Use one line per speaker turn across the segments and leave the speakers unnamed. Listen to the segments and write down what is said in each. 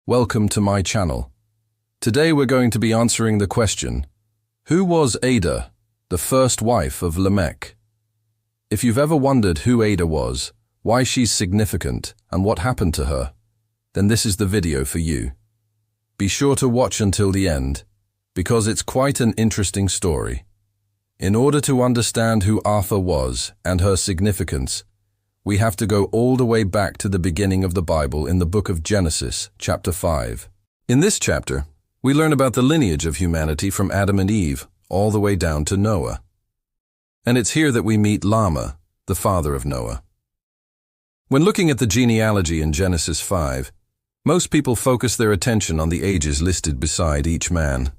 Welcome to my channel. Today we're going to be answering the question, who was Adah, the first wife of Lamech? If you've ever wondered who Adah was, why she's significant, and what happened to her, then this is the video for you. Be sure to watch until the end, because it's quite an interesting story. In order to understand who Adah was and her significance, we have to go all the way back to the beginning of the Bible in the book of Genesis, chapter 5. In this chapter, we learn about the lineage of humanity from Adam and Eve all the way down to Noah. And it's here that we meet Lamech, the father of Noah. When looking at the genealogy in Genesis 5, most people focus their attention on the ages listed beside each man.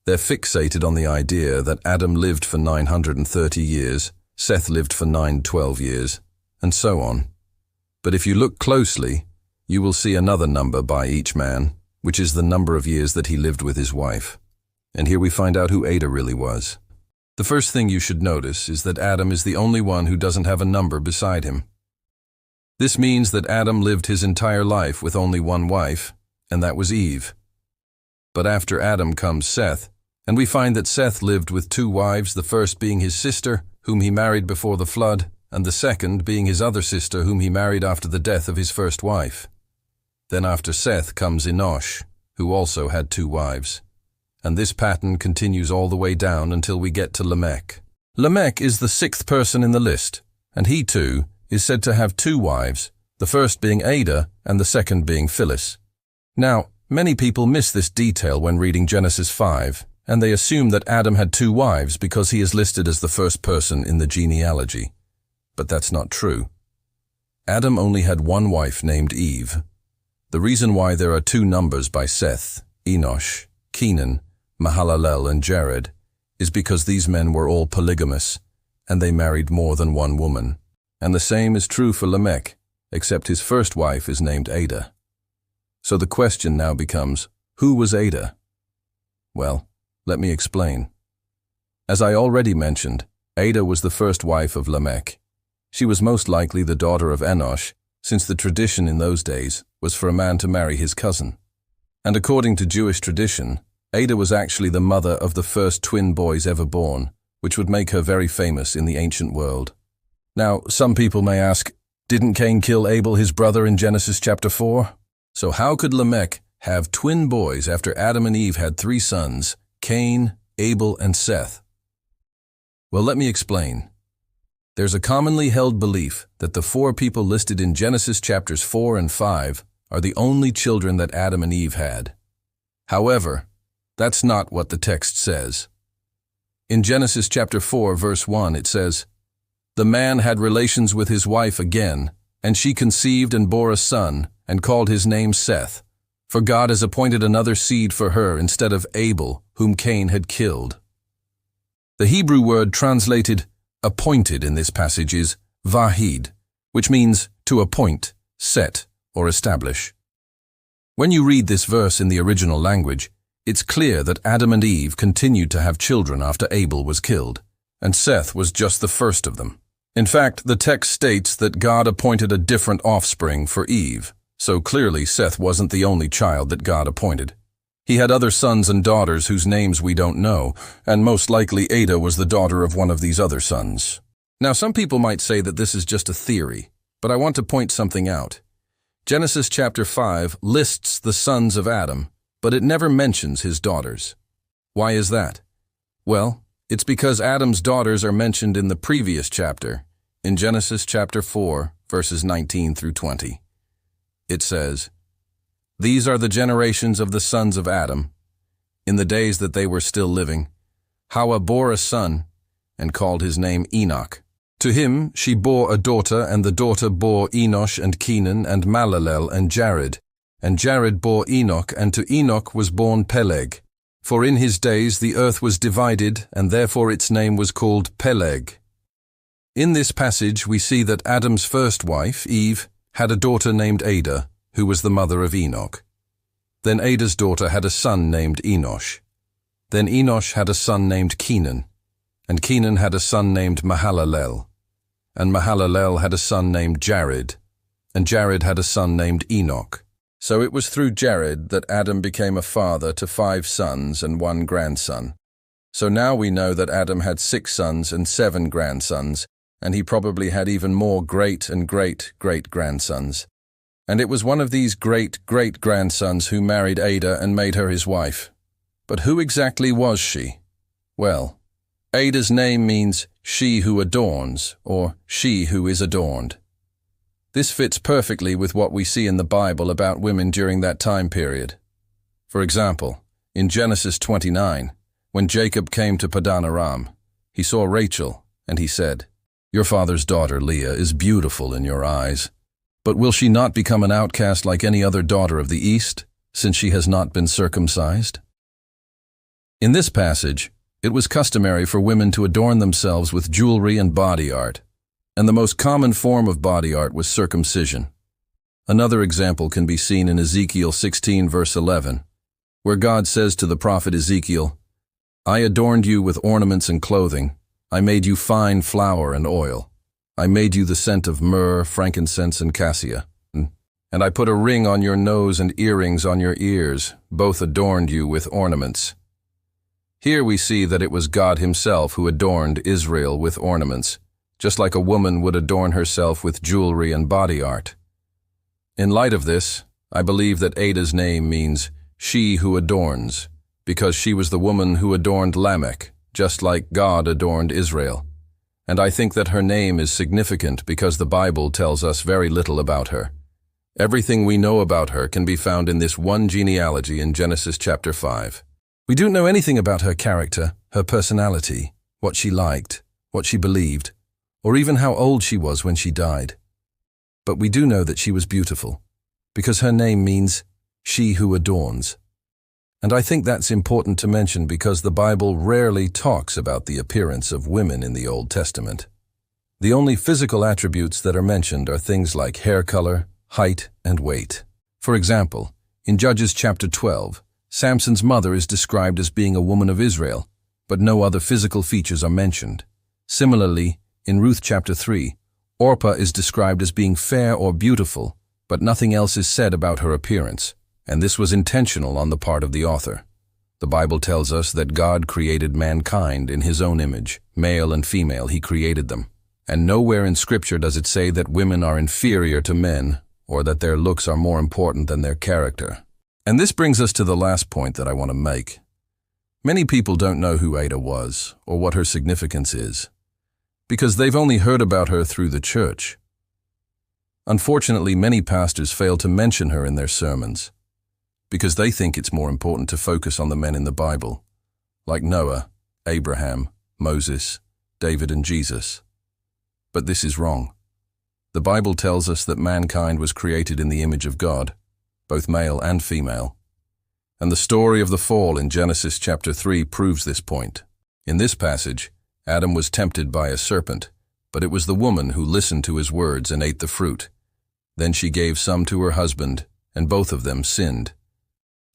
They're fixated on the idea that Adam lived for 930 years, Seth lived for 912 years, and so on. But if you look closely, you will see another number by each man, which is the number of years that he lived with his wife. And here we find out who Adah really was. The first thing you should notice is that Adam is the only one who doesn't have a number beside him. This means that Adam lived his entire life with only one wife, and that was Eve. But after Adam comes Seth, and we find that Seth lived with two wives, the first being his sister, whom he married before the flood, and the second being his other sister whom he married after the death of his first wife. Then after Seth comes Enosh, who also had two wives. And this pattern continues all the way down until we get to Lamech. Lamech is the sixth person in the list, and he too is said to have two wives, the first being Adah and the second being Phyllis. Now, many people miss this detail when reading Genesis 5, and they assume that Adam had two wives because he is listed as the first person in the genealogy. But that's not true. Adam only had one wife named Eve. The reason why there are two numbers by Seth, Enosh, Kenan, Mahalalel, and Jared is because these men were all polygamous, and they married more than one woman. And the same is true for Lamech, except his first wife is named Adah. So the question now becomes, who was Adah? Well, let me explain. As I already mentioned, Adah was the first wife of Lamech. She was most likely the daughter of Enosh, since the tradition in those days was for a man to marry his cousin. And according to Jewish tradition, Adah was actually the mother of the first twin boys ever born, which would make her very famous in the ancient world. Now, some people may ask, didn't Cain kill Abel, his brother, in Genesis chapter 4? So how could Lamech have twin boys after Adam and Eve had three sons, Cain, Abel, and Seth? Well, let me explain. There's a commonly held belief that the four people listed in Genesis chapters 4 and 5 are the only children that Adam and Eve had. However, that's not what the text says. In Genesis chapter 4, verse 1, it says, "The man had relations with his wife again, and she conceived and bore a son, and called his name Seth, for God has appointed another seed for her instead of Abel, whom Cain had killed." The Hebrew word translated appointed in this passage is vahid, which means to appoint, set, or establish. When you read this verse in the original language, it's clear that Adam and Eve continued to have children after Abel was killed, and Seth was just the first of them. In fact, the text states that God appointed a different offspring for Eve, so clearly Seth wasn't the only child that God appointed. He had other sons and daughters whose names we don't know, and most likely Adah was the daughter of one of these other sons. Now, some people might say that this is just a theory, but I want to point something out. Genesis chapter 5 lists the sons of Adam, but it never mentions his daughters. Why is that? Well, it's because Adam's daughters are mentioned in the previous chapter, in Genesis chapter 4, verses 19 through 20. It says, "These are the generations of the sons of Adam, in the days that they were still living. Hawa bore a son, and called his name Enoch. To him she bore a daughter, and the daughter bore Enosh and Kenan and Mahalalel and Jared. And Jared bore Enoch, and to Enoch was born Peleg. For in his days the earth was divided, and therefore its name was called Peleg." In this passage we see that Adam's first wife, Eve, had a daughter named Adah, who was the mother of Enoch. Then Adah's daughter had a son named Enosh. Then Enosh had a son named Kenan, and Kenan had a son named Mahalalel, and Mahalalel had a son named Jared, and Jared had a son named Enoch. So it was through Jared that Adam became a father to 5 sons and 1 grandson. So now we know that Adam had 6 sons and 7 grandsons, and he probably had even more great and great-great-grandsons. And it was one of these great-great-grandsons who married Adah and made her his wife. But who exactly was she? Well, Adah's name means she who adorns, or she who is adorned. This fits perfectly with what we see in the Bible about women during that time period. For example, in Genesis 29, when Jacob came to Padan Aram, he saw Rachel, and he said, "Your father's daughter Leah is beautiful in your eyes, but will she not become an outcast like any other daughter of the East, since she has not been circumcised?" In this passage, it was customary for women to adorn themselves with jewelry and body art, and the most common form of body art was circumcision. Another example can be seen in Ezekiel 16 verse 11, where God says to the prophet Ezekiel, "I adorned you with ornaments and clothing. I made you fine flour and oil. I made you the scent of myrrh, frankincense, and cassia. And I put a ring on your nose and earrings on your ears, both adorned you with ornaments." Here we see that it was God himself who adorned Israel with ornaments, just like a woman would adorn herself with jewelry and body art. In light of this, I believe that Adah's name means she who adorns, because she was the woman who adorned Lamech, just like God adorned Israel. And I think that her name is significant because the Bible tells us very little about her. Everything we know about her can be found in this one genealogy in Genesis chapter 5. We don't know anything about her character, her personality, what she liked, what she believed, or even how old she was when she died. But we do know that she was beautiful, because her name means she who adorns. And I think that's important to mention because the Bible rarely talks about the appearance of women in the Old Testament. The only physical attributes that are mentioned are things like hair color, height, and weight. For example, in Judges chapter 12, Samson's mother is described as being a woman of Israel, but no other physical features are mentioned. Similarly, in Ruth chapter 3, Orpah is described as being fair or beautiful, but nothing else is said about her appearance, and this was intentional on the part of the author. The Bible tells us that God created mankind in his own image, male and female he created them, and nowhere in Scripture does it say that women are inferior to men or that their looks are more important than their character. And this brings us to the last point that I want to make. Many people don't know who Adah was or what her significance is, because they've only heard about her through the church. Unfortunately, many pastors fail to mention her in their sermons, because they think it's more important to focus on the men in the Bible, like Noah, Abraham, Moses, David, and Jesus. But this is wrong. The Bible tells us that mankind was created in the image of God, both male and female. And the story of the fall in Genesis chapter 3 proves this point. In this passage, Adam was tempted by a serpent, but it was the woman who listened to his words and ate the fruit. Then she gave some to her husband, and both of them sinned.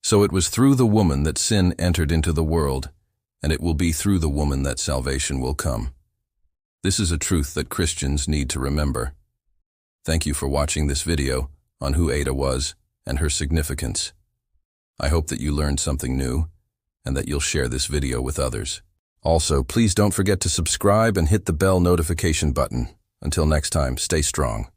So it was through the woman that sin entered into the world, and it will be through the woman that salvation will come. This is a truth that Christians need to remember. Thank you for watching this video on who Adah was and her significance. I hope that you learned something new and that you'll share this video with others. Also, please don't forget to subscribe and hit the bell notification button. Until next time, stay strong.